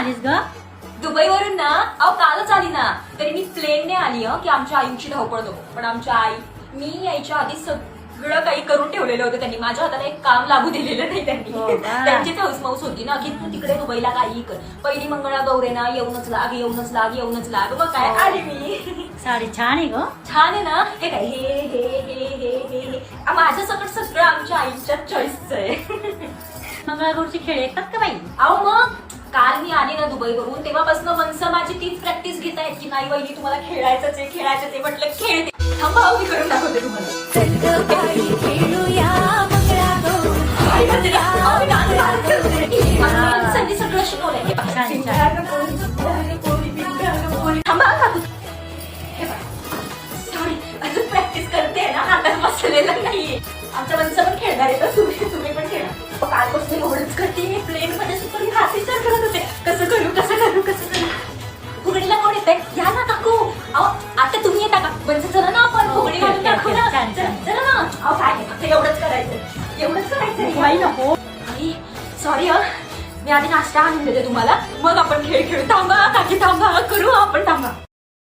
आलीस ग? दुबईवरून ना, अहो कालच आली ना. तरी मी प्लेनने आली की आमच्या आईची धावपळ नको. पण आमच्या आई, मी यायच्या आधी सगळं काही करून ठेवलेलं होतं त्यांनी. माझ्या हाताला एक काम लागू दिलेलं नाही त्यांनी. त्यांचीच हौसमौस होती ना की तू तिकडे दुबईला काही कर. पहिली मंगळागौर ना, येऊनच लाग येऊनच लाग येऊनच लाग. मग काय आली मी. साडी छान आहे ग. छान आहे ना. हे काय हे हे हे हे हे हे माझ्या सकट सगळं आमच्या आईच्या चॉईसचं आहे. मंगळागौरचे खेळ येतात का बाई? अहो मग काल मी आली ना दुबईवरून, तेव्हापासून वंश माझी तीच प्रॅक्टिस घेत आहेत की नाही वहिनी तुम्हाला खेळायचंच आहे खेळायचंच आहे. म्हटलं खेळते. थांबा मी करून दाखवते तुम्हाला. संधी सगळं शिकवलंय. थांबा सॉरी, अजून प्रॅक्टिस करते ना, हातात बसलेलं नाहीये. आमचा वंश पण खेळणार आहे तर तुम्ही पण खेळा. कालपासून एवढंच करते. प्लेन मध्ये सुद्धा मी हाच विचार करत होते कसं करू. फुगडीला कोण येते? या ना काकू. अहो आता तुम्ही येता का? म्हणजे चला ना आपण फुगडी घालून दाखवू ना. चला ना. अहो काय नाही, फक्त एवढंच करायचं. बाई नको. सॉरी मी आधी नाश्ता आणून देते तुम्हाला, मग आपण खेळ खेळू. थांबा काकी, थांबा करू आपण. थांबा.